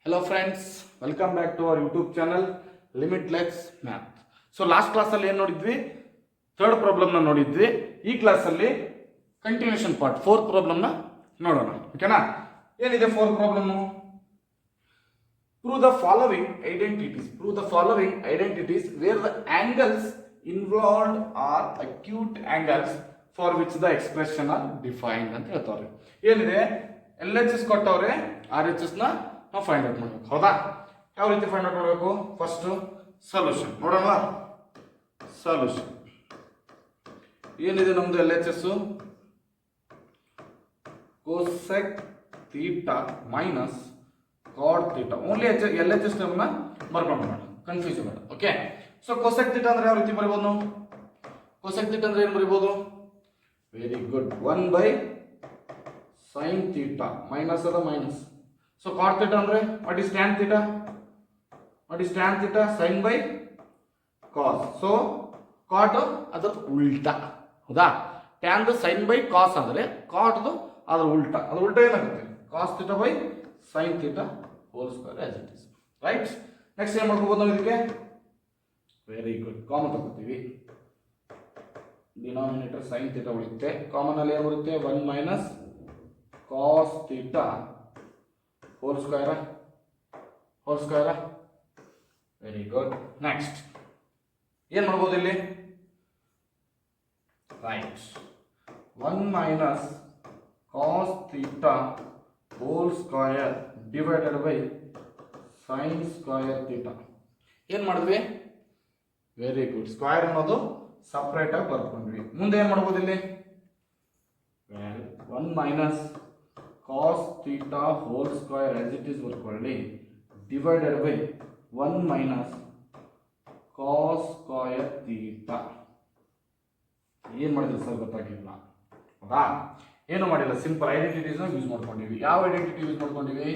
Hello friends, welcome back to our YouTube channel Limitless Math. So last class ಅಲ್ಲಿ ಏನು ನೋಡಿದ್ವಿ? Third problem ನ ನೋಡಿದ್ವಿ. ಈ ಕ್ಲಾಸ್ ಅಲ್ಲಿ ಕಂಟಿನ್ಯೂಷನ್ ಪಾರ್ಟ್ ಫೋರ್ತ್ ಪ್ರಾಬ್ಲಮ್ ನ ನೋಡೋಣ. ಓಕೆನಾ? ಏನಿದೆ fourth problem? Prove the following identities. Prove the following identities where the angles involved are acute angles for which the expression are defined ಅಂತ ಹೇಳ್ತಾರೆ. ಏನಿದೆ? LHS ಕೊಟ್ಟವ್ರೆ, RHS ನ ನಾವು ಫೈಂಡ್ ಔಟ್ ಮಾಡಬೇಕು. ಹೌದಾ? ಯಾವ ರೀತಿ ಫೈಂಡ್ ಔಟ್ ಮಾಡಬೇಕು? ಫಸ್ಟ್ ಸೊಲ್ಯೂಷನ್ ನೋಡೋಣ. ಸೊಲ್ಯೂಷನ್ ಏನಿದೆ ನಮ್ದು LHS cosec theta minus cot theta. Only LHS ಟರ್ಮ್ನ ಬರ್ಕೊಂಡು ಮಾಡೋಣ, ಕನ್ಫ್ಯೂಸ್ ಬೇಡ. ಓಕೆ, ಸೊ ಕೋಸೆಕ್ ಥೀಟಾ ಅಂದ್ರೆ ಯಾವ ರೀತಿ ಬರೀಬಹುದು ನಾವು? ಕೋಸೆಕ್ ಥೀಟಾ ಅಂದ್ರೆ ಏನು ಬರೀಬಹುದು? Very good, 1 by sine theta minus ಅದ ಮೈನಸ್. ಸೊ ಕಾಟ್ ಥೀಟಾ ಅಂದ್ರೆ what is tan theta? What is tan theta? Sine by cos. So cot ಅದ್ರ ಉಲ್ಟಾ. ಹೌದಾ? ಟ್ಯಾನ್ ಸೈನ್ ಬೈ ಕಾಸ್ ಅಂದ್ರೆ ಕಾಟ್ದು ಅದ್ರ ಉಲ್ಟಾ. ಅದ್ರ ಉಲ್ಟಾ ಏನಾಗುತ್ತೆ? Cos theta by sine theta whole square as it is. Right? Next ಏನ್ ಮಾಡ್ಕೋಬಹುದು ನಾವು ಇದಕ್ಕೆ? ವೆರಿ ಗುಡ್, ಕಾಮನ್ ತಗೋತೀವಿ. ಡಿನಾಮಿನೇಟರ್ ಸೈನ್ ಥೀಟಾ ಉಳಿಯುತ್ತೆ. ಕಾಮನ್ ಅಲ್ಲಿ ಏನು ಬರುತ್ತೆ? 1 minus cos theta whole square. Whole square. Very good. ನೆಕ್ಸ್ಟ್ ಏನ್ ಮಾಡ್ಬೋದು ಇಲ್ಲಿ? Right, 1 minus cos theta whole square divided by sine square theta. ಏನ್ ಮಾಡಿದ್ವಿ? ವೆರಿ ಗುಡ್, ಸ್ಕ್ವೇರ್ ಅನ್ನೋದು ಸಪರೇಟ್ ಆಗಿ ಬರ್ಕೊಂಡ್ವಿ. ಮುಂದೆ ಏನ್ ಮಾಡ್ಬೋದು ಇಲ್ಲಿ? 1 minus cos theta whole square as it is ಬರ್ಕೊಳ್ಳಿ divided by 1 minus cos square theta. ಏನ್ ಮಾಡಿದ್ರಿ ಸರ್ ಗೊತ್ತಾಗಿಲ್ಲ? ಹೌದಾ? ಏನು ಮಾಡಿಲ್ಲ, ಸಿಂಪಲ್ ಐಡೆಂಟಿಟೀಸ್ ಯೂಸ್ ಮಾಡ್ಕೊಂಡಿವಿ. ಯಾವ ಐಡೆಂಟಿಟಿ ಯೂಸ್ ಮಾಡ್ಕೊಂಡಿವಿ?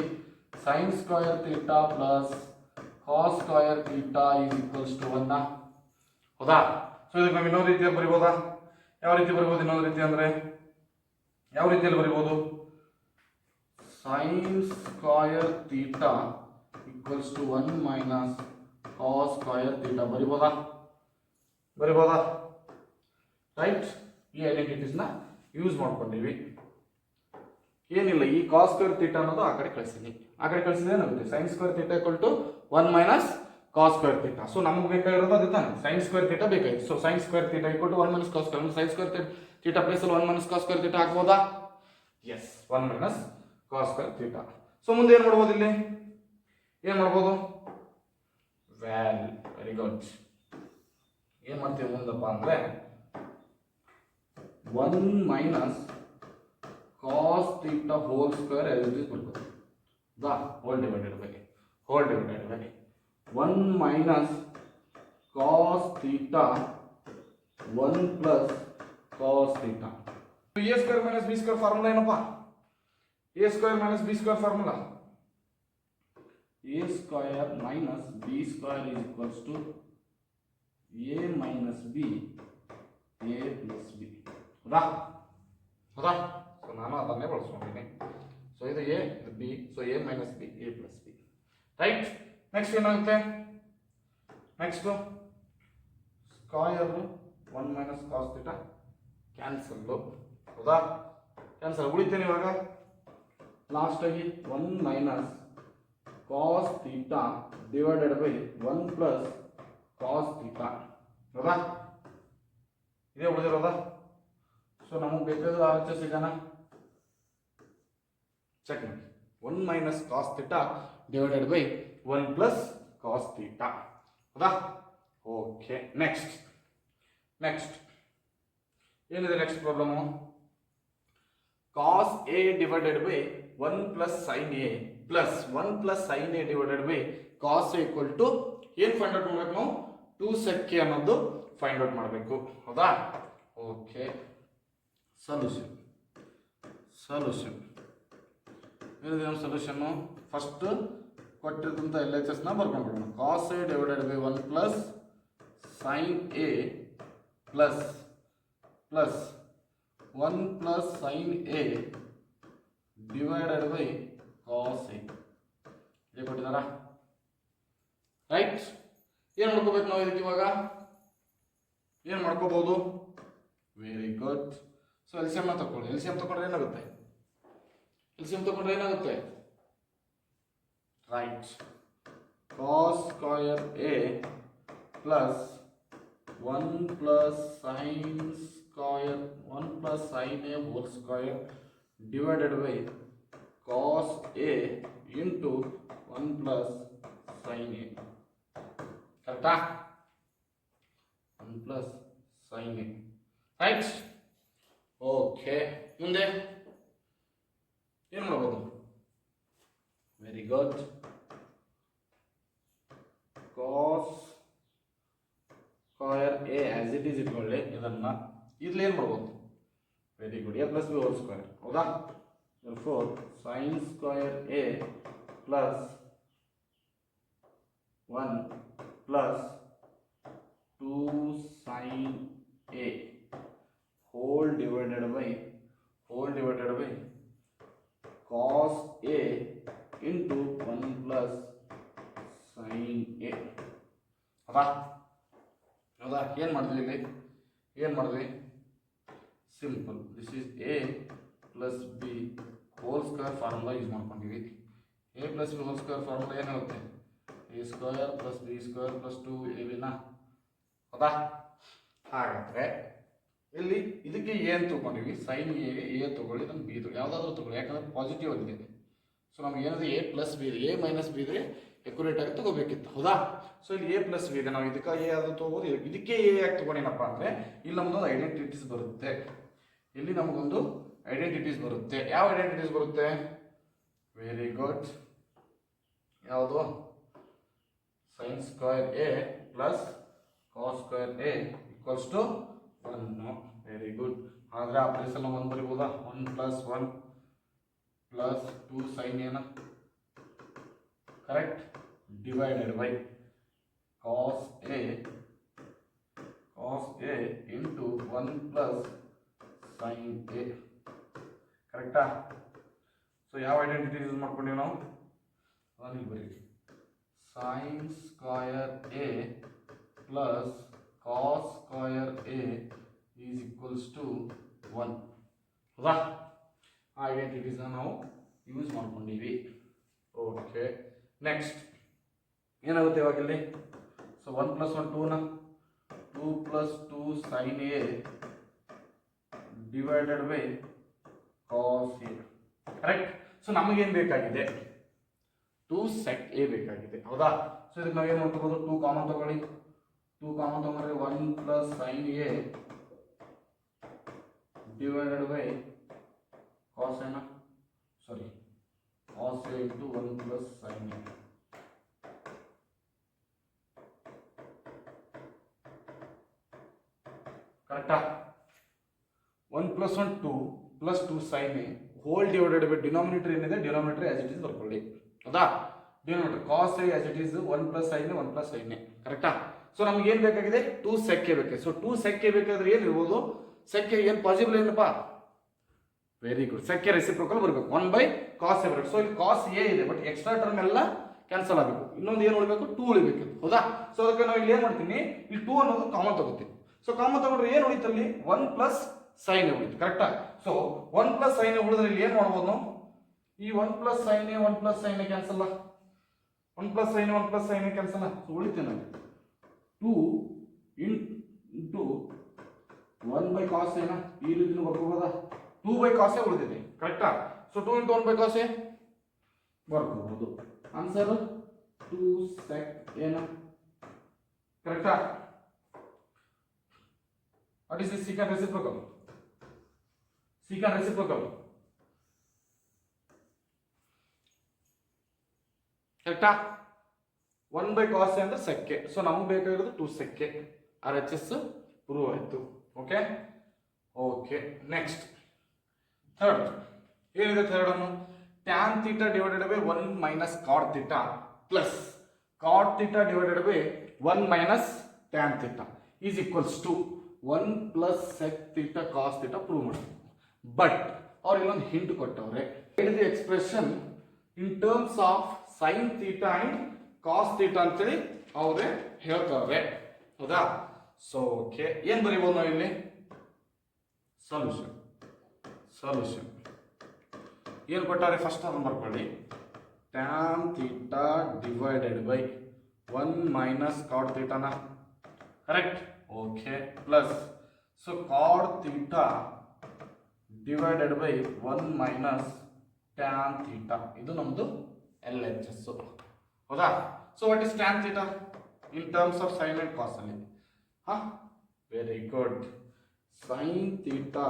Sine square theta plus cos square theta is equals to 1. ಹೌದಾ? ಸೊ ಇದಕ್ಕೆ ನಾವು ಇನ್ನೊಂದು ರೀತಿಯಲ್ಲಿ ಬರಿಬೋದಾ? ಯಾವ ರೀತಿ ಬರಿಬೋದು? ಇನ್ನೊಂದು ರೀತಿ ಅಂದ್ರೆ ಯಾವ ರೀತಿಯಲ್ಲಿ ಬರಿಬೋದು? Sine square theta equals to 1 minus cos square theta ಬರಿಬೋದಾ? ಬರಿಬೋದಾ? ರೈಟ್? ಈ ಐಡೆಂಟಿಟೀಸ್ ನ ಯೂಸ್ ಮಾಡ್ಕೊಂಡಿವಿ. ಏನಿಲ್ಲ, ಈ ಕಾಸ್ ಸ್ಕ್ವೇರ್ ಥೀಟಾ ಅನ್ನೋದು ಆ ಕಡೆ ಕಳಿಸ್ತೀನಿ. ಆ ಕಡೆ ಕಳಿಸಿದ್ರೆ ಏನಾಗುತ್ತೆ? Sine square theta equal to 1 minus cos square theta. So ನಮಗೆ ಬೇಕಾಗಿರೋದು ಅದೇ ತಾನೆ, ಸೈನ್ ಸ್ಕ್ವೇರ್ ಥೀಟಾ ಬೇಕಾಗಿತ್ತು. So sine square theta equal to 1 minus cos square. Sine square theta place ಅಲ್ಲಿ 1 ಮೈನಸ್ ಕಾಸ್ ಸ್ಕ್ವೇರ್ ಥೀಟಾ ಹಾಕ್ಬೋದಾ? Yes, 1 minus cos square theta. So ಮುಂದೆ ಏನ್ ಮಾಡ್ಬೋದು ಇಲ್ಲಿ? ಏನ್ ಮಾಡ್ಬೋದು? Well, very good. ಏನ್ ಮಾಡ್ತೀವಿ ಮುಂದಪ್ಪ ಅಂದ್ರೆ 1 minus cos theta whole square as it is ಬರ್ಬೋದು. The whole divided by 1 minus cos theta 1 plus cos theta. A square minus B square formula ಏನಪ್ಪ? A square minus B square formula A square minus B square is equals to A minus B A plus B. ಹೌದಾ? ಹೌದಾ? So ನಾನು ಅದನ್ನೇ ಬಳಸ್ಕೊಂಡಿದ್ದೀನಿ. So ಇದು A, ಇದು B. So A minus B A plus B. Right? Next ಏನಾಗುತ್ತೆ? Next square 1 minus cos theta cancel. ಹೌದಾ? Cancel. ಉಳಿತೇನೆ ಇವಾಗ ಲಾಸ್ಟ್ ಆಗಿ 1 minus cos theta divided by 1 plus cos theta. ಹೌದಾ? ಇದೇ ಉಳಿದಿರೋದಾ? ಸೊ ನಮಗೆ ಬೇಕಾದ್ರೆ RHS ಸಿಗೋಣ. ಚೆಕ್ ಮಾಡಿ. 1 minus cos theta divided by 1 plus cos theta. ಹೌದಾ? ಓಕೆ, ನೆಕ್ಸ್ಟ್ ಏನಿದೆ next problem? Cos A divided by 1 plus sine A plus 1 plus sine A divided by cos A equal to ಏನು find out ಮಾಡಬೇಕು ನಾವು? 2 sec a ಅನ್ನೋದು find out ಮಾಡಬೇಕು. ಹೌದಾ? Okay, solution ಏನಿದೆ ನಮ್ಮ ಸೊಲ್ಯೂಷನ್ನು? ಫಸ್ಟ್ ಕೊಟ್ಟಿರ್ತಂಥ LHS ನ ಬರ್ಕೊಂಡ್ಬಿಡೋಣ. Cos A divided by 1 plus sine A plus 1 plus sine A divided by cos A. ಕೊಟ್ಟಿದಾರ ರೈಟ್. ಏನು ಮಾಡ್ಕೋಬೇಕು ನಾವು ಇದಕ್ಕೆ ಇವಾಗ? ಏನು ಮಾಡ್ಕೋಬಹುದು? Very good. ಸೊ ಎಲ್ಸಿಎಂ ತಗೊಳ್ಳಿ. ಎಲ್ಸಿಎಂ ತಗೊಂಡ್ರೆ ಏನಾಗುತ್ತೆ? ಎಲ್ಸಿಎಂ ತಗೊಂಡ್ರೆ ಏನಾಗುತ್ತೆ? Right. cos square A plus 1 plus sin square 1 plus sin a whole square divided by cos a into 1 plus sin a. ಕರೆಕ್ಟಾ? 1 plus sin a. Right. Okay, ಮುಂದೆ ಏನು ಮಾಡ್ಬೋದು? Very good. cos square A as it is ಇಟ್ಕೊಳ್ಳಿ. ಇದನ್ನ ಇಲ್ಲಿ ಏನು ಮಾಡ್ಬೋದು? Very good, A plus B whole square. ಹೌದಾ? therefore sin square A plus 1 plus 2 sin a whole divided by cos a into 1 plus sin a. ಹೌದಾ? ಏನು ಮಾಡಿದ್ವಿ ಇಲ್ಲಿ? ಏನು ಮಾಡಿದ್ವಿ? Simple. This is A plus B whole square formula use ಮಾಡ್ಕೊಂಡಿವಿ. A plus B whole square formula ಏನಾಗುತ್ತೆ? A square plus B square plus 2ab. ಹೌದಾ? ಹಾಗಾದರೆ ಇಲ್ಲಿ ಇದಕ್ಕೆ ಏನು ತೊಗೊಂಡಿವಿ? ಸೈನ್ ಎ ತೊಗೊಳ್ಳಿ, ಇದನ್ನು ಬಿ ತೊಗೊಳ್ಳಿ, ಯಾವುದಾದ್ರೂ ತೊಗೊಳ್ಳಿ, ಯಾಕಂದರೆ ಪಾಸಿಟಿವ್ ಆಗಿದೆ. ಸೊ ನಮ್ಗೆ ಏನಿದೆ? ಎ ಪ್ಲಸ್ ಬಿ ಇದೆ. ಎ ಮೈನಸ್ ಬಿ ಇದ್ರೆ ಎಕ್ಯುರೇಟ್ ಆಗಿ ತಗೋಬೇಕಿತ್ತು. ಹೌದಾ? ಸೊ ಇಲ್ಲಿ ಎ ಪ್ಲಸ್ ಬಿ ಇದೆ. ನಾವು ಇದಕ್ಕೆ ಎ ಅದು ತೊಗೋಬೋದು. ಇದಕ್ಕೆ ಎ ಯಾಕೆ ತೊಗೊಂಡೇನಪ್ಪ ಅಂದರೆ ಇಲ್ಲಿ ನಮ್ಮದೊಂದು ಐಡೆಂಟಿಟೀಸ್ ಬರುತ್ತೆ. ಇಲ್ಲಿ ನಮಗೊಂದು ಐಡೆಂಟಿಟೀಸ್ ಬರುತ್ತೆ. ಯಾವ ಐಡೆಂಟಿಟೀಸ್ ಬರುತ್ತೆ? Very good. ಯಾವುದು? Sine square A plus cos square A equals to 1. Very good. ಆದರೆ ಆ ಪ್ಲೇಸಲ್ಲಿ ನಾವು 1 ಬರಿಬೋದಾ? 1 ಪ್ಲಸ್ 1 ಪ್ಲಸ್ 2 ಸೈನ್ ಎನ, correct, divided by cos A into 1 plus sine A. ಕರೆಕ್ಟಾ? ಸೊ ಯಾವ ಐಡೆಂಟಿಟಿ ಯೂಸ್ ಮಾಡ್ಕೊಂಡಿವಿ ನಾವು? ಇಲ್ಲಿ ಬರೀ sine square A plus cos square A is equals to 1. ಹೌದಾ? ಆ ಐಡೆಂಟಿಟೀಸ್ನ ನಾವು ಯೂಸ್ ಮಾಡ್ಕೊಂಡಿವಿ. ಓಕೆ, ನೆಕ್ಸ್ಟ್ ಏನಾಗುತ್ತೆ ಇವಾಗ ಇಲ್ಲಿ? ಸೊ 1 ಪ್ಲಸ್ 1 2ನ 2 plus 2 sine A divided by cos A. Correct? So ನಮಗೇನು ಬೇಕಾಗಿದೆ? 2 sec ಎ ಬೇಕಾಗಿದೆ. ಹೌದಾ? ಸೊ ಇದಕ್ಕೆ ನಾವೇನು ಮಾಡ್ಕೋಬೋದು? 2 ಕಾಮನ್ ತಗೊಳ್ಳಿ. 2 ಕಾಮನ್ ತಗೊಂಡ್ರೆ 1 plus sine A divided by cos ಎನ, sorry cos A into 1 plus sine A. ಕರೆಕ್ಟಾ? 1 plus 1 2 plus 2 sine A whole divided by denominator ಏನಿದೆ ಡಿನಾಮಿನೇಟರ್ ಆಸ್ ಇಟ್ ಈಸ್ ಬರ್ಕೊಳ್ಳಿ. ಹೌದಾ? Denominator cos A as it is 1 plus sine A 1 plus sine A. ಕರೆಕ್ಟಾ? So ನಮ್ಗೆ ಏನು ಬೇಕಾಗಿದೆ? 2 sec A ಬೇಕಾಗಿದೆ. ಸೊ 2 sec ಎ ಬೇಕಾದ್ರೆ ಏನು ಇರ್ಬೋದು? sec ಎ ಏನು ಪಾಸಿಬಲ್ ಏನಪ್ಪ? Very good. sec A reciprocal ಬರಬೇಕು. 1 ಬೈ ಕಾಸ್ ಎ ಬರಬೇಕು. ಸೊ ಇಲ್ಲಿ ಕಾಸ್ ಎ ಇದೆ, ಬಟ್ ಎಕ್ಸ್ಟ್ರಾ ಟರ್ಮ್ ಎಲ್ಲ ಕ್ಯಾನ್ಸಲ್ ಆಗಬೇಕು. ಇನ್ನೊಂದು ಏನು ಉಳಿಬೇಕು? 2 ಉಳಿಬೇಕು. ಹೌದಾ? ಸೊ ಅದಕ್ಕೆ ನಾವು ಇಲ್ಲಿ ಏನು ಮಾಡ್ತೀನಿ? ಇಲ್ಲಿ 2 ಅನ್ನೋದು ಕಾಮನ್ ತಗೋತೀನಿ. ಸೊ ಕಾಮನ್ ತಗೊಂಡ್ರೆ ಏನು ಉಳಿತಲ್ಲಿ? 1 ಪ್ಲಸ್ ಸೈನ್ ಎ ಉಳಿತು. ಕರೆಕ್ಟಾ? ಸೊ 1 ಪ್ಲಸ್ ಸೈನ್ ಎ ಉಳಿದ್ರೆ ಇಲ್ಲಿ ಏನು ಮಾಡ್ಬೋದು ನಾವು? ಈ 1 plus sine A 1 plus sine A cancel. 1 plus sine A 1 plus sine A cancel. So ಉಳಿತೇನೆ 2 ಇಂಟು 1 ಬೈ ಕಾಸ್ ಎನ ಈ ರೀತಿ ಬರ್ಕೋಬೋದಾ? 2 ಬೈ ಕಾಸ್ ಎ ಉಳಿದಿದೆ. ಕರೆಕ್ಟಾ? So 2 into 1 by cos A ಬರ್ಕೋಬಹುದು. ಆನ್ಸರ್ 2 sec ಎನ. ಕರೆಕ್ಟಾ? What is the secant reciprocal? Secant reciprocal. ಕರೆಕ್ಟಾ? 1 ಬೈ ಕಾಸ್ ಎ ಅಂದ್ರೆ sec ಎ. ಸೊ ನಮಗೆ ಬೇಕಾಗಿರೋದು 2 sec ಎ. RHS ಪ್ರೂವ್ ಆಯಿತು. ಓಕೆ ಓಕೆ, ನೆಕ್ಸ್ಟ್ ಥರ್ಡ್ ಏನಿದೆ? ಥರ್ಡ್ ಅನ್ನು tan theta divided by 1 minus cot theta plus cot theta divided by 1 minus tan theta is equals to 1 plus sec theta cos theta prove ಮಾಡಿ. But ಅವ್ರು ಇನ್ನೊಂದು hint ಕೊಟ್ಟವ್ರೆ. The expression in terms of sine theta and cos theta ಅಂತೇಳಿ ಅವರೇ ಹೇಳ್ತಾರೆ. ಹೌದಾ? So okay, ಏನ್ ಬರೀಬಹುದು ನಾವು ಇಲ್ಲಿ? ಸೊಲ್ಯೂಷನ್ ಏನು ಕೊಟ್ಟಾರೆ ಫಸ್ಟ್ ಅದನ್ನು ಬರ್ಕೊಳ್ಳಿ. Tan theta divided by 1 minus cot ಥೀಟಾನ, correct? Okay, plus so cot theta divided by 1 minus tan theta, ಇದು ನಮ್ದು LHS. ಹೌದಾ? So what is tan theta in terms of sine and cos ಅಲ್ಲಿ? Very good. Sine theta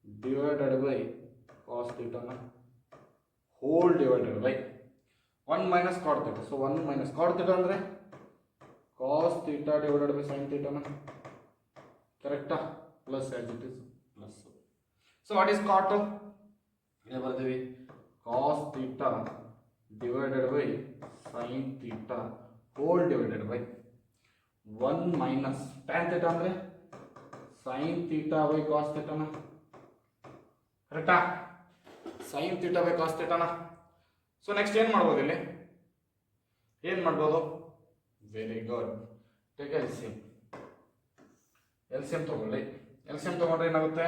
divided by cos ಥೀಟಾನ whole divided by 1 minus cot theta. So 1 minus cot theta ಅಂದರೆ cos theta divided by sine ಥೀಟಾನ, ಕರೆಕ್ಟಾ? Plus as it is plus. So what is cot? ಏನು ಬರ್ತೀವಿ? Cos theta divided by sine theta whole divided by 1 minus tan theta ಅಂದರೆ sine theta by cos ಥೀಟಾನ, ಕರೆಕ್ಟಾ? Sine theta by cos ಥೀಟಾನ. So next ಏನು ಮಾಡ್ಬೋದು ಇಲ್ಲಿ? ಏನು ಮಾಡ್ಬೋದು? Very good. Take LCM. LCM ತಗೊಳ್ಳಿ. LCM ತಗೊಂಡ್ರೆ ಏನಾಗುತ್ತೆ?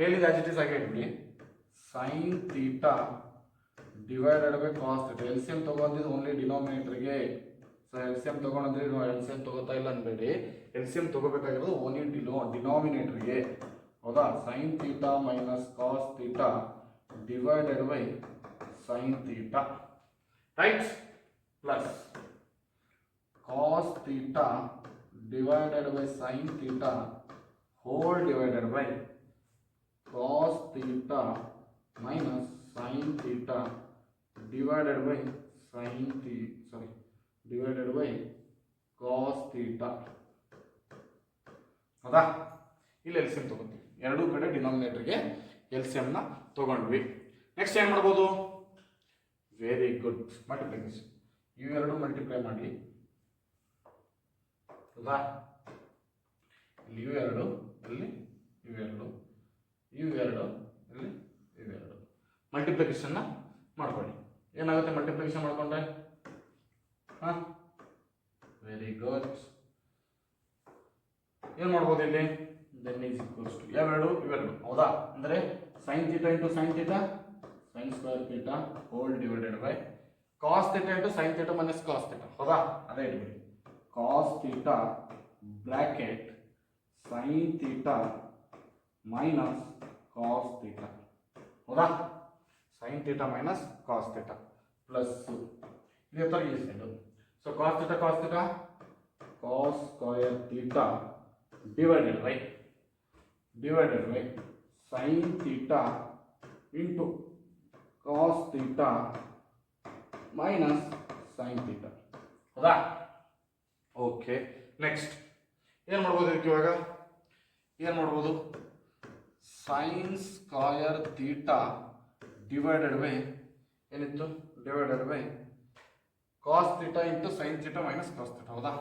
ಮೇಲಿಂದ ಆಸ್ ಇಟ್ ಇಸ್ ಆಗಿ ಇಟ್ಬಿಡಿ. Sine theta divided by cos theta. LCM ತಗೊಂಡಿದ್ದು ಓನ್ಲಿ ಡಿನಾಮಿನೇಟರ್ಗೆ. ಸೊ LCM ತಗೊಂಡ್ರೆ LCM ತಗೋತಾ ಇಲ್ಲ ಅನ್ಬೇಡಿ. LCM ತಗೋಬೇಕಾಗಿರೋದು ಓನ್ಲಿ ಡಿನಾಮಿನೇಟರ್ಗೆ. ಹೌದಾ? Sine theta minus cos theta divided by sine theta, right? Plus cos theta divided by sine theta whole divided by cos theta minus sine theta divided by divided by cos theta. ಹೌದಾ? ಇಲ್ಲಿ LCM ತಗೋತೀವಿ. ಎರಡೂ ಕಡೆ ಡಿನಾಮಿನೇಟರ್ಗೆ LCM ನ ತಗೊಂಡ್ವಿ. Next ಏನು ಮಾಡ್ಬೋದು? Very good. Multiplication. ಇವೆರಡು ಮಲ್ಟಿಪ್ಲೈ ಮಾಡಿ. ಹೌದಾ? ಇಲ್ಲಿ ಇವೆರಡು, ಇಲ್ಲಿ ಇವೆರಡು, ಇವೆರಡು, ಇಲ್ಲಿ ಇವೆರಡು. ಮಲ್ಟಿಪ್ಲಿಕೇಶನ್ ಮಾಡ್ಕೊಳ್ಳಿ. ಏನಾಗುತ್ತೆ ಮಲ್ಟಿಪ್ಲಿಕೇಶನ್ ಮಾಡ್ಕೊಂಡ್ರೆ? Very good. ಏನು ಮಾಡ್ಬೋದು ಇಲ್ಲಿ? ದೆನ್ ಈಸ್ ಈಕ್ವಲ್ಸ್ ಟು ಇವೆರಡು. ಹೌದಾ? ಅಂದರೆ sine theta into sine theta, sine square theta whole divided by cos theta into sine theta minus cos theta. ಹೌದಾ? ಅದೇ ಇಟ್ಬಿಡಿ. Cos theta bracket sine theta minus cos theta. ಹೌದಾ? Sine theta minus cos theta plus ಇದೇ ಥರ ಈ side. So cos theta cos square theta divided by sine theta into cos theta minus sine theta. ಹೌದಾ? Okay, next ಏನು ಮಾಡ್ಬೋದು ಇದಕ್ಕೆ? ಇವಾಗ ಏನು ಮಾಡ್ಬೋದು? Sine square theta divided by ಏನಿತ್ತು? Divided by cos theta into sine theta minus cos theta. ಹೌದಾ?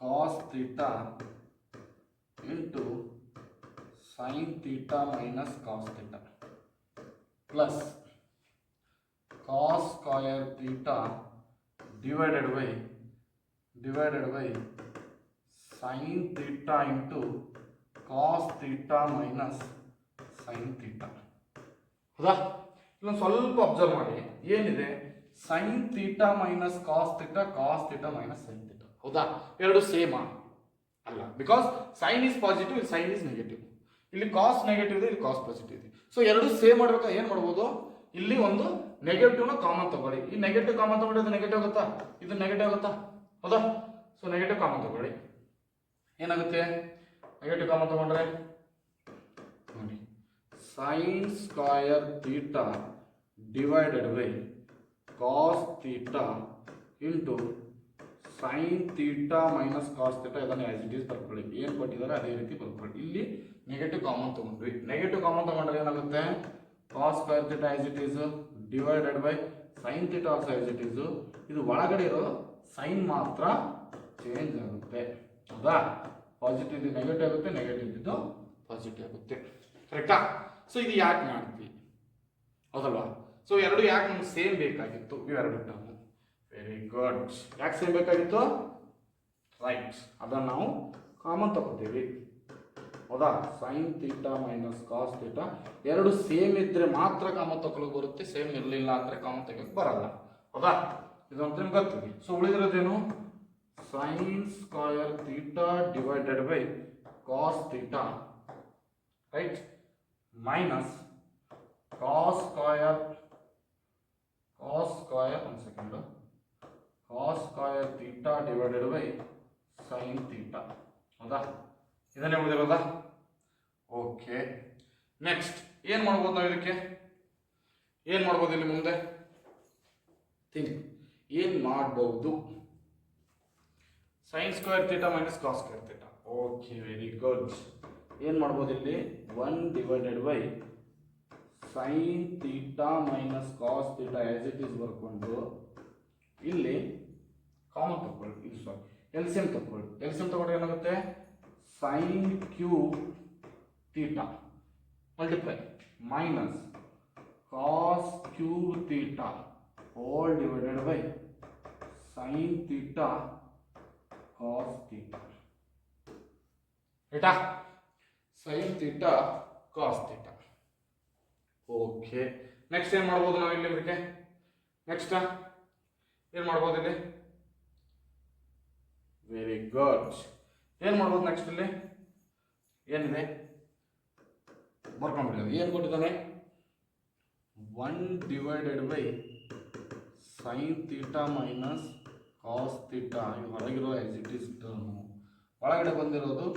Cos theta into sine theta minus cos theta plus cos square theta divided by sine theta into cos theta minus sine theta. ಹೌದಾ? ಇಲ್ಲೊಂದು ಸ್ವಲ್ಪ observe ಮಾಡಿ. ಏನಿದೆ? Sine theta minus cos theta minus sine theta. ಹೌದಾ? ಎರಡು ಸೇಮಾ? ಅಲ್ಲ, because sine is positive, ಇಲ್ಲಿ ಸೈನ್ ಈಸ್ ನೆಗೆಟಿವ್. ಇಲ್ಲಿ ಕಾಸ್ ನೆಗೆಟಿವ್ ಇದೆ, ಇಲ್ಲಿ ಕಾಸ್ ಪಾಸಿಟಿವ್ ಇದೆ. ಸೊ ಎರಡು ಸೇಮ್ ಮಾಡ್ಬೇಕಾದ್ರೆ ಏನು ಮಾಡ್ಬೋದು? ಇಲ್ಲಿ ಒಂದು ನೆಗೆಟಿವ್ನ ಕಾಮನ್ ತಗೊಳ್ಳಿ. ಈ ನೆಗೆಟಿವ್ ಕಾಮನ್ ತಗೊಂಡ್ರೆ ಇದು ನೆಗೆಟಿವ್ ಆಗುತ್ತಾ? ಇದು ನೆಗೆಟಿವ್ ಆಗುತ್ತಾ? ಹೌದಾ? ಸೊ ನೆಗೆಟಿವ್ ಕಾಮನ್ ತಗೊಳ್ಳಿ. ಏನಾಗುತ್ತೆ? ನೆಗೆಟಿವ್ ಕಾಮನ್ ತಗೊಂಡ್ರೆ ನೋಡಿ, sine square theta divided by cos theta into sine theta minus cos theta. ಇದನ್ನು ಆಸ್ ಇಟ್ ಈಸ್ ಬರ್ಕೊಳ್ಳಿ. ಏನು ಕೊಟ್ಟಿದ್ದಾರೆ ಅದೇ ರೀತಿ ಬರ್ಕೊಳ್ಳಿ. ಇಲ್ಲಿ ನೆಗೆಟಿವ್ ಕಾಮನ್ ತಗೊಂಡ್ವಿ. ನೆಗೆಟಿವ್ ಕಾಮನ್ ತಗೊಂಡ್ರೆ ಏನಾಗುತ್ತೆ? Cos square theta as it is divided by sine theta also as it is. ಇದು ಒಳಗಡೆ ಇರೋ ಸೈನ್ ಮಾತ್ರ ಚೇಂಜ್ ಆಗುತ್ತೆ. ಹೌದಾ? ಪಾಸಿಟಿವ್ ಇದು ನೆಗೆಟಿವ್ ಆಗುತ್ತೆ, ನೆಗೆಟಿವ್ ಇದು ಪಾಸಿಟಿವ್ ಆಗುತ್ತೆ. ಕರೆಕ್ಟಾ? ಸೊ ಇದು ಯಾಕೆ ಮಾಡ್ತೀವಿ? ಹೌದಲ್ವಾ? ಸೊ ಎರಡು ಯಾಕೆ ನಮ್ಗೆ ಸೇಮ್ ಬೇಕಾಗಿತ್ತು ಇವೆರಡು ಟರ್ಮ್. Very good. ಯಾಕೆ ಸೇಮ್ ಬೇಕಾಗಿತ್ತು? ರೈಟ್, ಅದನ್ನು ನಾವು ಕಾಮನ್ ತಗೋತೀವಿ. ಹೌದಾ? Sine theta minus cos theta ಎರಡು ಸೇಮ್ ಇದ್ರೆ ಮಾತ್ರ ಕಾಮನ್ ತಗೊಳ್ಳೋಕೆ ಬರುತ್ತೆ, ಸೇಮ್ ಇರಲಿಲ್ಲ ಅಂದರೆ ಕಾಮನ್ ತೆಗೋಕೆ ಬರಲ್ಲ. ಹೌದಾ? ಇದಂತ ನಿಮ್ಗೆ ಗೊತ್ತಿದೆ. ಸೊ ಉಳಿದಿರೋದೇನು? Sine square theta divided by cos theta, right, minus cos square ಒಂದು second, cos square theta divided by sine theta. ಹೌದಾ? ಇದನ್ನೇ ಉಳಿದಿರೋದಾ? ಓಕೆ. ನೆಕ್ಸ್ಟ್ ಏನು ಮಾಡ್ಬೋದು ನಾವು ಇದಕ್ಕೆ? ಏನು ಮಾಡ್ಬೋದು ಇಲ್ಲಿ ಮುಂದೆ? ಥಿಂಕ್ ಏನು ಮಾಡ್ಬೋದು? Sine square theta minus cos square theta. Okay, very good. ಏನು ಮಾಡ್ಬೋದು ಇಲ್ಲಿ? 1 divided by sine theta minus cos theta as it is ಬರ್ಕೊಂಡು ಇಲ್ಲಿ ಕಾಮನ್ ತಗೊಳ್ಳಿ. ಇದು ಸಾರಿ, ಎಲ್ಸಿಎಂ ತಗೊಳ್ಳಿ. ಎಲ್ಸಿಎಂ ತಗೊಂಡ್ರೆ ಏನಾಗುತ್ತೆ? Sine cube theta multiply minus cos cube theta whole divided by sine theta cos theta. ರೈಟಾ? Sine theta cos theta. Okay. Next ಏನು ಮಾಡ್ಬೋದು ನಾವು ಇಲ್ಲಿ? ಇದಕ್ಕೆ ನೆಕ್ಸ್ಟ್ ಏನು ಮಾಡ್ಬೋದು ಇಲ್ಲಿ? Very good. ಏನು ಮಾಡ್ಬೋದು ನೆಕ್ಸ್ಟ್ ಇಲ್ಲಿ? ಏನಿದೆ ಬರ್ಕೊಂಡ್ಬಿಡಿ. ಏನು ಕೊಟ್ಟಿದ್ದಾನೆ? 1 divided by sine theta minus cos theta. ಇದು ಹೊರಗಿರೋ ಆಸ್ ಇಟ್ ಈಸ್ ಟರ್ಮು, ಒಳಗಡೆ ಬಂದಿರೋದು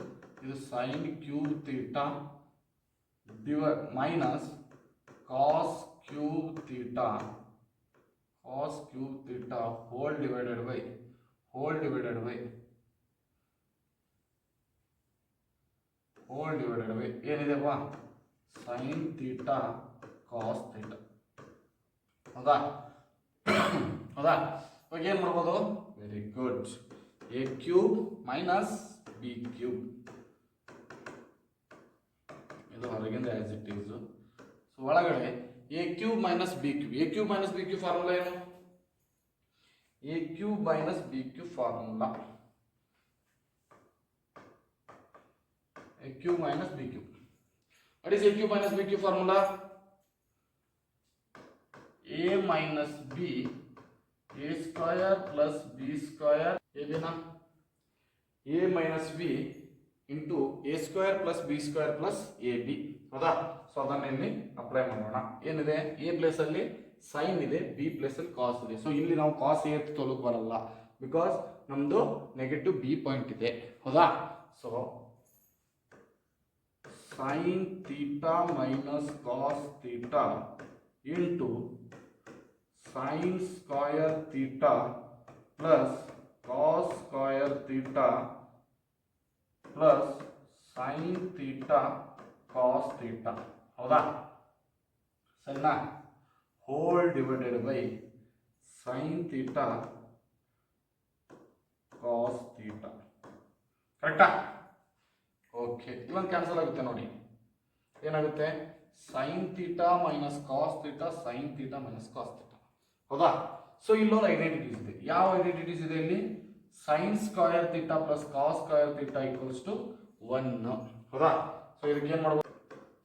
ಇದು sine cube theta minus cos cube theta whole divided by ಏನಿದೆಪ್ಪ? Sine theta cos theta. ಹೌದಾ? ಇವಾಗ ಏನು ಮಾಡ್ಬೋದು? Very good. A cube minus B cube, ಇದು ಹೊರಗಿಂದ ಆಸ್ ಇಟ್ ಈಸ್. ಸೊ ಒಳಗಡೆ A cube minus B cube. A cube minus B cube formula ಏನು? A cube minus B cube formula a cube minus b cube. What is a cube minus b cube formula? A minus b, a square plus b square. ಏನೇನಾ? a minus b into a square plus b square plus ab. ಹೌದಾ? So ಅದನ್ನ ಇಲ್ಲಿ apply ಮಾಡೋಣ. ಏನಿದೆ? a place ಅಲ್ಲಿ sign ಇದೆ, b place ಅಲ್ಲಿ ಕಾಸ್ ಇದೆ. So ಇಲ್ಲಿ ನಾವು ಕಾಸ್ a ತೊಲಕ್ ಬರಲ್ಲ, ಬಿಕಾಸ್ ನಮ್ದು ನೆಗೆಟಿವ್ b ಪಾಯಿಂಟ್ ಇದೆ. ಹೌದಾ? So sin theta minus cos theta into sin square theta plus cos square theta plus sin theta cos theta. ಹೌದಾ? ಸರಿನಾ? Whole divided by sin theta cos theta. ಕರೆಕ್ಟಾ? Okay. ಇಲ್ಲೊಂದು cancel ಆಗುತ್ತೆ ನೋಡಿ. ಏನಾಗುತ್ತೆ? Sine theta minus cos theta, sine theta minus cos theta. ಹೌದಾ? So ಇಲ್ಲೊಂದು identities ಇದೆ. ಯಾವ ಐಡೆಂಟಿಟೀಸ್ ಇದೆ ಇಲ್ಲಿ? Sine square theta plus cos square theta equals to 1. ಹೌದಾ? ಸೊ ಇದಕ್ಕೆ ಏನು ಮಾಡ್ಬೋದು?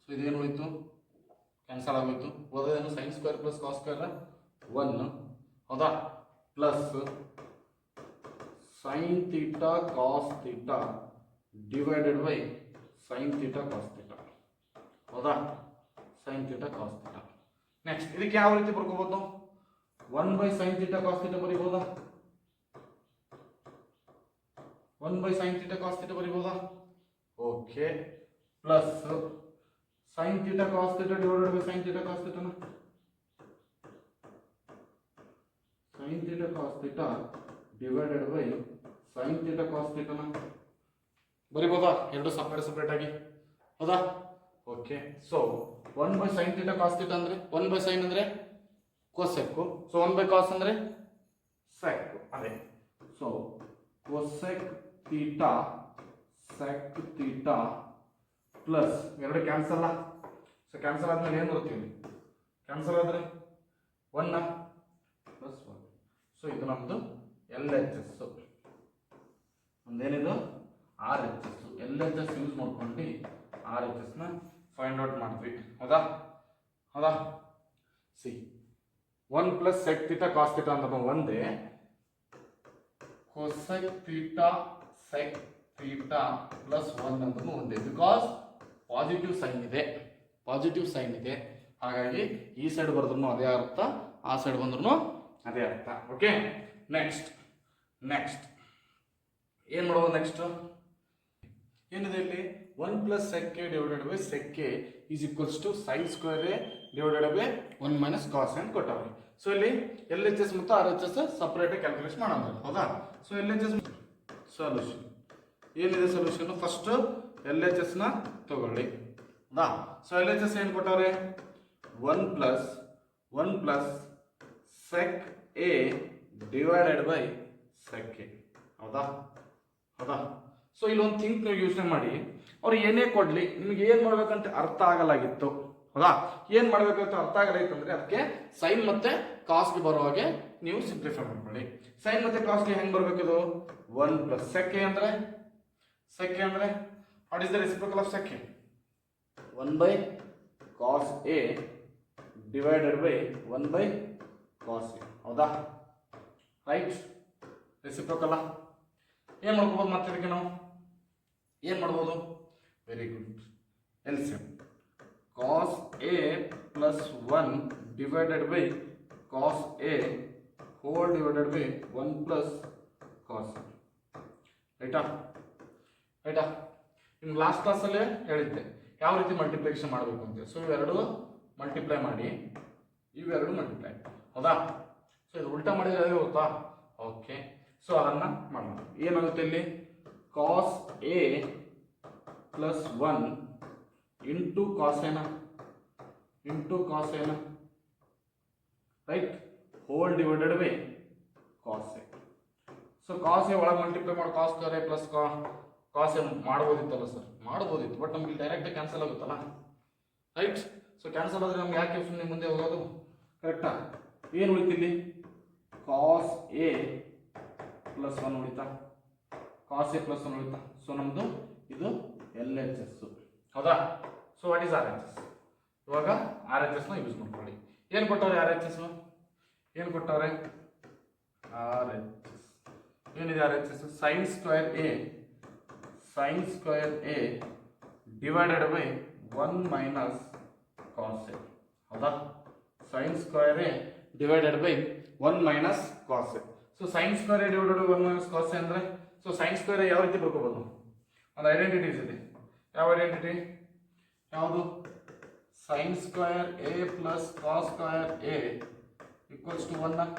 ಸೊ ಇದೇನು ಉಳಿತು? ಕ್ಯಾನ್ಸಲ್ ಆಗೋಯ್ತು. ಓದೋದೇನು? Sine square plus cos square 1. ಹೌದಾ? Plus sine theta cos theta divided by sine theta cos theta. ಹೌದಾ? Sine theta cos theta. Next ಇದಕ್ಕೆ ಯಾವ ರೀತಿ ಬರ್ಕೋಬಹುದು? 1 by sine theta cos theta ಬರೀಬಹುದಾ? 1 by sine theta cos theta ಬರೀಬಹುದಾ? Okay. Plus sine theta cos theta divided by sine theta cos theta, sine theta cos theta divided by sine theta cos ಥೀಟಾನ ಬರೀಬಹುದಾ? ಎರಡು separate ಆಗಿ. ಹೌದಾ? Okay. So 1 by sine theta cos theta ಅಂದ್ರೆ 1 by sine ಅಂದ್ರೆ cosec. So 1 by cos ಅಂದ್ರೆ sec. ಅದೇ. So cosec theta sec theta plus ಎರಡು cancel. So cancel ಆದ್ಮೇಲೆ ಏನು ಬರುತ್ತೆ? ಕ್ಯಾನ್ಸಲ್ ಆದ್ರೆ 1 ಪ್ಲಸ್ 1. ಸೊ ಇದು ನಮ್ಮದು ಎಲ್ ಎಚ್ ಎಸ್. ಒಂದೇನಿದು R H S. L H S use ಮಾಡ್ಕೊಂಡು ಆರ್ ಎಚ್ ಎಸ್ನ ಫೈಂಡ್ ಔಟ್ ಮಾಡ್ತೀವಿ. ಹೌದಾ ಸಿ 1 plus sec theta cos theta ಅಂತ ಒಂದೇ, cosec theta sec theta plus 1 ಅಂತ ಒಂದೇ. ಬಿಕಾಸ್ ಪಾಸಿಟಿವ್ ಸೈನ್ ಇದೆ, ಹಾಗಾಗಿ ಈ ಸೈಡ್ ಬರೆದ್ರು ಅದೇ ಅರ್ಥ, ಆ ಸೈಡ್ ಬಂದ್ರು ಅದೇ ಅರ್ಥ. ಓಕೆ, ನೆಕ್ಸ್ಟ್ ಏನು ಮಾಡೋದು? ನೆಕ್ಸ್ಟ್ ಏನಿದೆ ಇಲ್ಲಿ? 1 plus sec A divided by sec A is equals to sine square A divided by 1 minus cos A ಅಂತ ಕೊಟ್ಟವ್ರಿ. ಸೊ ಇಲ್ಲಿ ಎಲ್ ಎಚ್ ಎಸ್ ಮತ್ತು R H S separate calculation ಮಾಡೋಣ. ಹೌದಾ? So L H S solution ಏನಿದೆ? Solution first L H S ನ ತಗೊಳ್ಳಿ. ಹೌದಾ? ಸೊ ಎಲ್ ಎಚ್ ಎಸ್ ಏನು ಕೊಟ್ಟವ್ರೆ? 1 plus sec A divided by sec A. ಹೌದಾ? ಸೊ ಇಲ್ಲೊಂದು ಥಿಂಕ್ ನೀವು ಯೋಚನೆ ಮಾಡಿ, ಅವ್ರು ಏನೇ ಕೊಡ್ಲಿ ನಿಮ್ಗೆ ಏನು ಮಾಡ್ಬೇಕಂತ ಅರ್ಥ ಆಗಲಾಗಿತ್ತು. ಹೌದಾ? ಏನು ಮಾಡ್ಬೇಕಂತ ಅರ್ಥ ಆಗಲಾಗಿತ್ತು ಅಂದ್ರೆ ಅದಕ್ಕೆ ಸೈನ್ ಮತ್ತೆ ಕಾಸ್ಗೆ ಬರೋ ಹಾಗೆ ನೀವು ಸಿಂಪ್ಲಿಫೈ ಮಾಡ್ಕೊಳ್ಳಿ. ಸೈನ್ ಮತ್ತೆ ಕಾಸ್ಗೆ ಹೆಂಗೆ ಬರ್ಬೇಕಿದು? 1 ಪ್ಲಸ್ ಸೆಕ್ ಎ ಅಂದ್ರೆ what is the reciprocal of sec A? 1 by cos A divided by 1 by cos A. ಹೌದಾ? ರೈಟ್? ರೆಸಿಪ್ರೋಕಲ್ ಏನು ಮಾಡ್ಕೋಬೋದು? ಮತ್ತೆ ಇದಕ್ಕೆ ನಾವು ಏನು ಮಾಡ್ಬೋದು? Very good. LCM cos A plus 1 divided by cos A whole divided by 1 plus cos A. ರೈಟಾ? ನಿಮ್ಗೆ ಲಾಸ್ಟ್ ಕ್ಲಾಸಲ್ಲೇ ಹೇಳಿದ್ದೆ ಯಾವ ರೀತಿ ಮಲ್ಟಿಪ್ಲಿಕೇಶನ್ ಮಾಡಬೇಕು ಅಂತ. ಸೊ ಇವೆರಡು ಮಲ್ಟಿಪ್ಲೈ ಮಾಡಿ, ಇವೆರಡು ಮಲ್ಟಿಪ್ಲೈ. ಹೌದಾ? ಸೊ ಇದು ಉಲ್ಟಾ ಮಾಡಿದ್ರೆ ಅದೇ ಗೊತ್ತಾ? ಓಕೆ, ಸೊ ಅದನ್ನು ಮಾಡೋಣ. ಏನಾಗುತ್ತೆ ಇಲ್ಲಿ? Cos A plus 1 into cos ಎನ right whole divided by cos A. So cos A ಒಳಗೆ ಮಲ್ಟಿಪ್ಲೈ ಮಾಡಿ cos square A plus cos A ಮಾಡ್ಬೋದಿತ್ತಲ್ಲ ಸರ್? ಮಾಡ್ಬೋದಿತ್ತು, ಬಟ್ ನಮ್ಗೆ ಡೈರೆಕ್ಟ್ ಕ್ಯಾನ್ಸಲ್ ಆಗುತ್ತಲ್ಲ. ರೈಟ್? ಸೊ ಕ್ಯಾನ್ಸಲ್ ಆದರೆ ನಮ್ಗೆ ಯಾಕೆ ಸುಮ್ಮನೆ ಮುಂದೆ ಹೋಗೋದು? ಕರೆಕ್ಟಾ? ಏನು ಉಳಿತಿಲ್ಲಿ? ಕಾಸ್ ಎ ಪ್ಲಸ್ 1 ಉಳಿತಾ? ಕಾಸ್ ಎ ಪ್ಲಸ್ 1 ಉಳಿತಾ? ಸೊ ನಮ್ಮದು ಇದು ಎಲ್ ಎಚ್ ಎಸ್. ಹೌದಾ? So what is R H S? ಇವಾಗ ಆರ್ ಎಚ್ ಎಸ್ನ ಯೂಸ್ ಮಾಡ್ಕೊಳ್ಳಿ. ಏನು ಕೊಟ್ಟವ್ರೆ? ಆರ್ ಎಚ್ ಎಸ್ ಏನು ಕೊಟ್ಟವ್ರೆ? ಆರ್ ಎಚ್ ಎಸ್ ಏನಿದೆ? R H S sine square A divided by 1 minus cos A. ಹೌದಾ? Sine square A divided by 1 minus cos A. So sine square A divided by 1 minus cos A ಅಂದರೆ, so sine square A ಯಾವ ರೀತಿ ಬರ್ಕೋಬೋದು? ಒಂದು identities ಇದೆ. ಯಾವ identity? ಯಾವುದು? Sine square A plus cos square A equals to 1.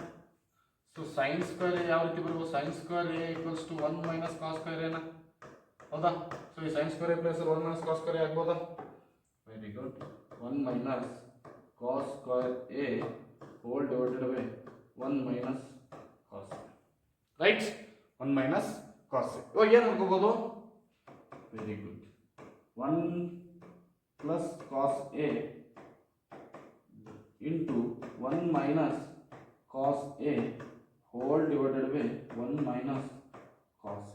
So sine square A ಯಾವ ರೀತಿ ಬರ್ಬೋದು? Sine square A equals to 1 minus cos square ಎನ. ಹೌದಾ? ಸೊ ಈ sine square A plus 1 minus cos square A ಆಗ್ಬೋದಾ? Very good. 1 minus cos square A whole divided by 1 minus cos A. Right? 1 minus cos A. ಇವಾಗ ಏನು ಮಾಡ್ಕೋಬೋದು? Very good. 1 plus cos A into 1 minus cos A whole divided by 1 minus cos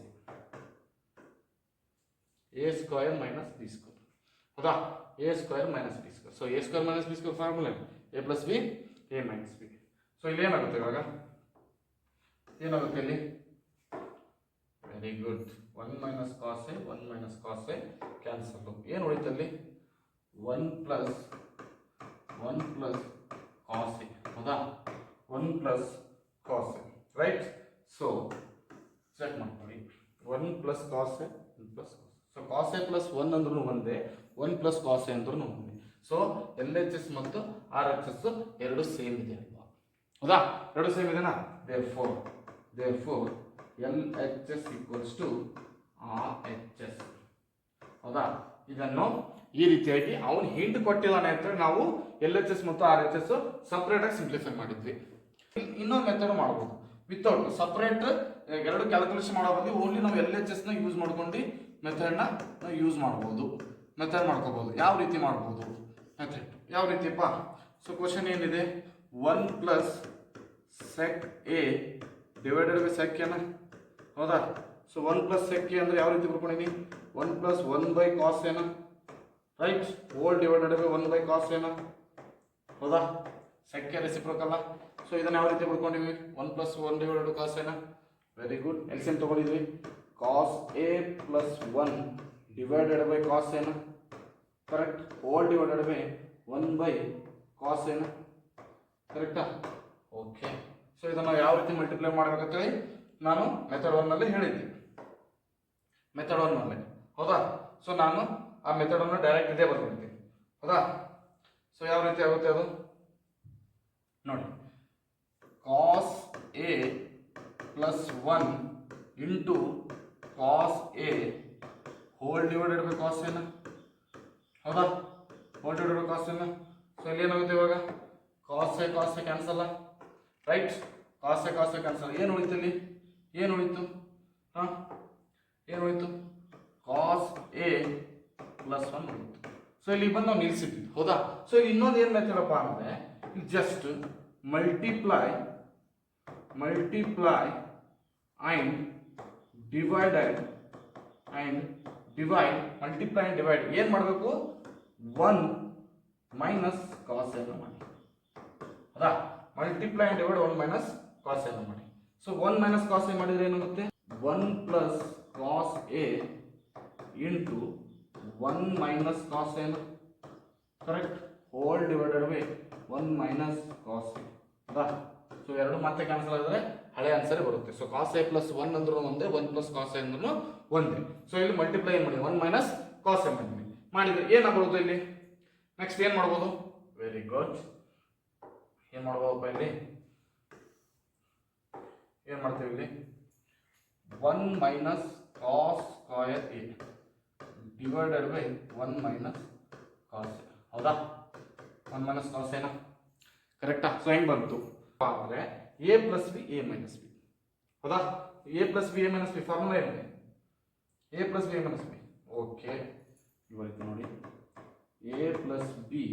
A square minus B square. ಹೌದಾ? A square minus B square. So A square minus B square formula A plus B A minus B. So ಇಲ್ಲಿ ಏನಾಗುತ್ತೆ? ಇವಾಗ ಏನಾಗುತ್ತೆ ಇಲ್ಲಿ? Very good. 1 minus cos A 1 minus cos A cancel. ಏನು ಉಳಿತಲ್ಲಿ? 1 plus cos A. ಹೌದಾ? 1 plus cos A. Right? So check ಮಾಡ್ಕೊಳ್ಳಿ. 1 plus cos A 1 plus cos. So cos A plus 1 ಅಂದ್ರೂ ಒಂದೇ, 1 ಪ್ಲಸ್ ಕಾಸ್ ಎ ಅಂದ್ರೂ ಒಂದೇ. ಸೊ ಎಲ್ ಎಚ್ ಎಸ್ ಮತ್ತು R H S ಎರಡು ಸೇಮ್ ಇದೆ ಅಲ್ವಾ? ಹೌದಾ? ಎರಡು ಸೇಮ್ ಇದೆನಾ? therefore L H S equals to R H S. ಹೌದಾ? ಇದನ್ನು ಈ ರೀತಿಯಾಗಿ ಅವನು ಹಿಂಟ್ ಕೊಟ್ಟಿದ್ದಾನೆ ಅಂತ ನಾವು ಎಲ್ ಎಚ್ ಎಸ್ ಮತ್ತು ಆರ್ ಎಚ್ ಎಸ್ ಸಪ್ರೇಟ್ ಆಗಿ ಸಿಂಪ್ಲಿಫೈ ಮಾಡಿದ್ವಿ. ಇನ್ನೊಂದು ಮೆಥಡ್ ಮಾಡ್ಬೋದು ವಿತೌಟ್ ಸಪ್ರೇಟ್ ಎರಡು ಕ್ಯಾಲ್ಕುಲೇಷನ್ ಮಾಡೋ ಬದಲು ಓನ್ಲಿ ನಾವು ಎಲ್ ಎಚ್ ಎಸ್ ನ ಯೂಸ್ ಮಾಡ್ಕೊಂಡು ಮೆಥಡ್ನ ಯೂಸ್ ಮಾಡ್ಬೋದು, ಮೆಥಡ್ ಮಾಡ್ಕೋಬಹುದು. ಯಾವ ರೀತಿ ಮಾಡ್ಬೋದು ಮೆಥಡ್? ಯಾವ ರೀತಿಯಪ್ಪ? ಸೊ ಕ್ವಶನ್ ಏನಿದೆ? 1 plus sec A divided by sec ಎನ, ಹೌದಾ? ಸೊ 1 ಪ್ಲಸ್ ಸೆಕ್ ಎ ಅಂದರೆ ಯಾವ ರೀತಿ ಬರ್ಕೊಂಡಿದ್ದೀನಿ, 1 ಪ್ಲಸ್ 1 ಬೈ ಕಾಸ್ ಎನ, right, whole divided by 1 by cos ಎನ, ಹೌದಾ? Sec A reciprocal. ಸೊ ಇದನ್ನು ಯಾವ ರೀತಿ ಬರ್ಕೊಂಡಿವಿ, 1 ಪ್ಲಸ್ 1 ಡಿವೈಡೆಡ್ ಬೈ ಕಾಸ್ ಎನ. Very good. ಎಲ್ಸಿಎಂ ತಗೊಂಡಿದ್ವಿ, cos A plus 1 divided by cos ಎನ, correct, whole divided by 1 by cos ಎನ, ಕರೆಕ್ಟಾ? ಓಕೆ. ಸೊ ಇದನ್ನು ಯಾವ ರೀತಿ ಮಲ್ಟಿಪ್ಲೈ ಮಾಡಬೇಕಂತೇಳಿ ನಾನು ಮೆಥಡ್ 1 ನಲ್ಲಿ ಹೇಳಿದ್ದೆ, ಮೆಥಡ್ 1 ನಲ್ಲಿ, ಹೌದಾ? ಸೊ ನಾನು ಆ ಮೆಥಡ್ ಅನ್ನು ಡೈರೆಕ್ಟ್ ಇದೇ ಬರ್ಬಿಡ್ತೀನಿ, ಹೌದಾ? ಸೊ ಯಾವ ರೀತಿ ಆಗುತ್ತೆ ಅದು ನೋಡಿ, cos A plus 1 into cos A whole divided by cos ಎನ, ಹೌದಾ? ಹೋಲ್ ಡಿವೈಡೆಡ್ ಬೈ ಕಾಸ್ ಎನ. ಸೊ ಇಲ್ಲಿ ಏನಾಗುತ್ತೆ ಇವಾಗ, cos A cancel, right, cos A cancel. ಏನು ಉಳಿತು ಇಲ್ಲಿ, ಏನು ಉಳಿತು, ಹಾಂ ಏನು ಉಳಿತು, ಕಾಸ್ ಎ ಪ್ಲಸ್ 1 ಉಳಿತು. ಸೊ ಇಲ್ಲಿ ಬಂದು ನಾವು ನಿಲ್ಲಿಸಿದ್ವಿ, ಹೌದಾ? ಸೊ ಇಲ್ಲಿ ಇನ್ನೊಂದು ಏನು ಮೆಥಡಪ್ಪ ಅಂದರೆ, just multiply and divide multiply and divide ಏನು ಮಾಡಬೇಕು, 1 ಮೈನಸ್ ಕಾಸ್ ಎನ ಮಾಡಿ, ಹೌದಾ? Multiply and divide 1 minus cos ಎನ ಮಾಡಿ. ಸೊ 1 ಮೈನಸ್ ಕಾಸ್ ಎ ಮಾಡಿದರೆ ಏನಾಗುತ್ತೆ, 1 plus cos A into 1 minus cos ಎನ, correct, whole divided by 1 minus cos A, ಹೌದಾ? ಸೊ ಎರಡು ಮತ್ತೆ ಕ್ಯಾನ್ಸಲ್ ಆಗಿದ್ರೆ ಹಳೆ ಆನ್ಸರ್ ಬರುತ್ತೆ. ಸೊ ಕಾಸ್ ಎ ಪ್ಲಸ್ 1 ಅಂದ್ರೂ ಒಂದೇ, 1 ಪ್ಲಸ್ ಕಾಸ್ ಎ ಅಂದ್ರೂ ಒಂದೇ. ಸೊ ಇಲ್ಲಿ ಮಲ್ಟಿಪ್ಲೈ ಏನು ಮಾಡಿ, 1 ಮೈನಸ್ ಕಾಸ್ ಎ ಮಾಡಿದ್ರೆ ಏನಾಗ್ಬೋದು ಇಲ್ಲಿ, ನೆಕ್ಸ್ಟ್ ಏನು ಮಾಡ್ಬೋದು, ವೆರಿ ಗುಡ್, ಏನು ಮಾಡ್ಬೋದಪ್ಪ ಇಲ್ಲಿ, ಏನು ಮಾಡ್ತೀವಿ ಇಲ್ಲಿ, 1 minus cos square A divided by 1 minus cos A, ಹೌದಾ? 1 ಮೈನಸ್ ಕಾಸ್ ಎನ, ಕರೆಕ್ಟಾ? ಸೊ ಹೆಂಗೆ ಬಂತು ಅಂದರೆ A plus B A minus B, ಹೌದಾ? A plus B A minus B formula ಏನಿದೆ, A plus B A minus B. Okay, ಇವತ್ತು ನೋಡಿ, A plus B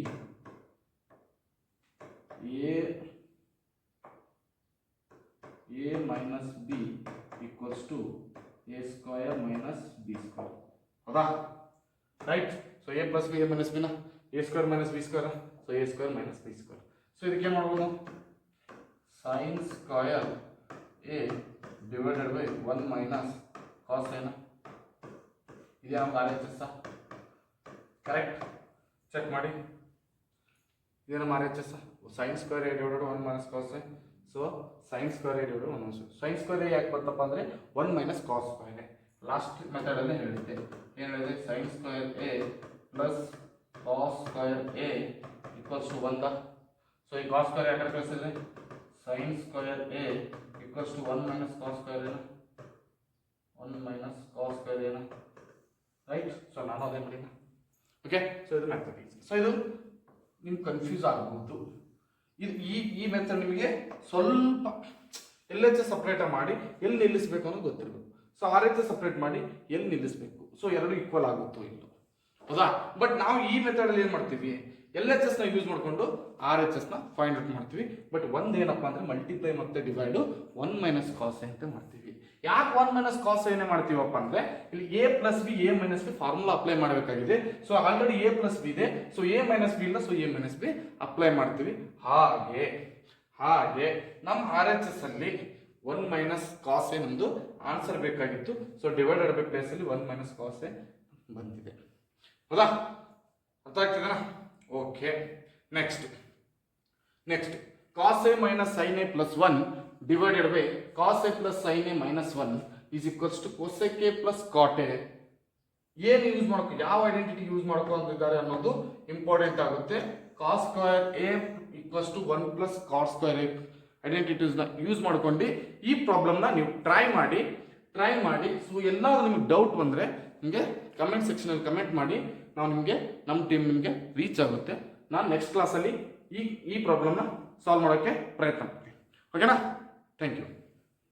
A minus B equals to A square minus B square, ಹೌದಾ? Right. So A plus B A minus ಬಿನ A square minus B square, so A square minus B square. So ಇದಕ್ಕೆ ಏನು ಮಾಡ್ಬೋದು, sine square A divided by 1 minus cos ಎನ, ಇದೇ ನಮ್ಮ RHS, correct? Check ಮಾಡಿ, ಇದೇ ನಮ್ಮ RHS, sine square A divided 1 minus cos A. So sine square A divided 1 minus, sine square A ಯಾಕೆ ಬರ್ತಪ್ಪ ಅಂದರೆ 1 minus cos square A. Last ಮೆಥಡಲ್ಲೇ ಹೇಳಿದ್ದೆ, ಏನು ಹೇಳಿದೆ, sine square A plus cos square A equals to 1. So ಈ cos square ಯಾಕೆ ಕಳಿಸಿದ್ರೆ, sine square A equals to 1 minus cos square ಎನ, 1 ಮೈನಸ್ ಕಾಸ್ ಸ್ಕ್ವೇರ್ ಎನ, ರೈಟ್? ಸೊ ನಾನು ಅದೇ ಮಾಡಿನ. ಓಕೆ, ಸೊ ಇದು ಮ್ಯಾಥಮೆಟಿಕ್ಸ್. ಸೊ ಇದು ನಿಮ್ಗೆ ಕನ್ಫ್ಯೂಸ್ ಆಗ್ಬೋದು. ಇದು ಈ ಮೆಥಡ್ ನಿಮಗೆ ಸ್ವಲ್ಪ LHS ಸಪ್ರೇಟ್ ಮಾಡಿ ಎಲ್ಲಿ ನಿಲ್ಲಿಸಬೇಕು ಅನ್ನೋದು ಗೊತ್ತಿರಬೇಕು. ಸೊ RHS ಸಪ್ರೇಟ್ ಮಾಡಿ ಎಲ್ಲಿ ನಿಲ್ಲಿಸಬೇಕು. ಸೊ ಎರಡು ಈಕ್ವಲ್ ಆಗುತ್ತೋ ಇಲ್ಲ, ಹೌದಾ? ಬಟ್ ನಾವು ಈ ಮೆಥಡಲ್ಲಿ ಏನು ಮಾಡ್ತೀವಿ, LHS ನ ಯೂಸ್ ಮಾಡಿಕೊಂಡು RHS ನ ಫೈಂಡ್ ಔಟ್ ಮಾಡ್ತೀವಿ. ಬಟ್ ಒಂದೇನಪ್ಪ ಅಂದರೆ ಮಲ್ಟಿಪ್ಲೈ ಮತ್ತು ಡಿವೈಡು 1 ಮೈನಸ್ ಕಾಸ್ ಎ ಅಂತ ಮಾಡ್ತೀವಿ. ಯಾಕೆ 1 ಮೈನಸ್ ಕಾಸ್ ಏನೇ ಮಾಡ್ತೀವಪ್ಪ ಅಂದರೆ, ಇಲ್ಲಿ A plus B A minus B formula apply ಮಾಡಬೇಕಾಗಿದೆ. So already A plus B ಇದೆ, ಸೊ ಎ ಮೈನಸ್ ಬಿ ಇಲ್ಲ, so A minus B apply ಮಾಡ್ತೀವಿ. ಹಾಗೆ ನಮ್ಮ RHS ಅಲ್ಲಿ 1 ಮೈನಸ್ ಕಾಸ್ ಎ ನಮ್ಮದು ಆನ್ಸರ್ ಬೇಕಾಗಿತ್ತು. ಸೊ ಡಿವೈಡೆಡ್ ಬೈ ಪ್ಲೇಸ್ ಅಲ್ಲಿ 1 ಮೈನಸ್ ಕಾಸ್ ಎ ಬಂದಿದೆ, ಹೌದಾ? ಅರ್ಥ ಆಗ್ತಿದೆನಾ? Okay, next cos A minus sine A plus 1 divided by cos a plus sin a minus 1 is equals to cosec a plus cot a. ಏನು use ಮಾಡ್ಕೊ, ಯಾವ identity use ಮಾಡ್ಕೊಂಡಿದ್ದಾರೆ ಅನ್ನೋದು ಇಂಪಾರ್ಟೆಂಟ್ ಆಗುತ್ತೆ. Cos square A equals to 1 plus cot square A ಐಡೆಂಟಿಟೀಸ್ನ use ಮಾಡ್ಕೊಂಡು ಈ ಪ್ರಾಬ್ಲಮ್ನ ನೀವು ಟ್ರೈ ಮಾಡಿ. ಸೊ ಎಲ್ಲಾದ್ರೂ ನಿಮ್ಗೆ ಡೌಟ್ ಬಂದರೆ ನಿಮಗೆ ಕಮೆಂಟ್ ಸೆಕ್ಷನಲ್ಲಿ ಕಮೆಂಟ್ ಮಾಡಿ, ನಮ್ಮ ಟೀಮ್ ನಿಮಗೆ ರೀಚ್ ಆಗುತ್ತೆ. ನಾನು ನೆಕ್ಸ್ಟ್ ಕ್ಲಾಸಲ್ಲಿ ಈ ಪ್ರಾಬ್ಲಮ್ನ ಸಾಲ್ವ್ ಮಾಡೋಕ್ಕೆ ಪ್ರಯತ್ನ ಮಾಡ್ತೀನಿ. ಓಕೆನಾ? Thank you.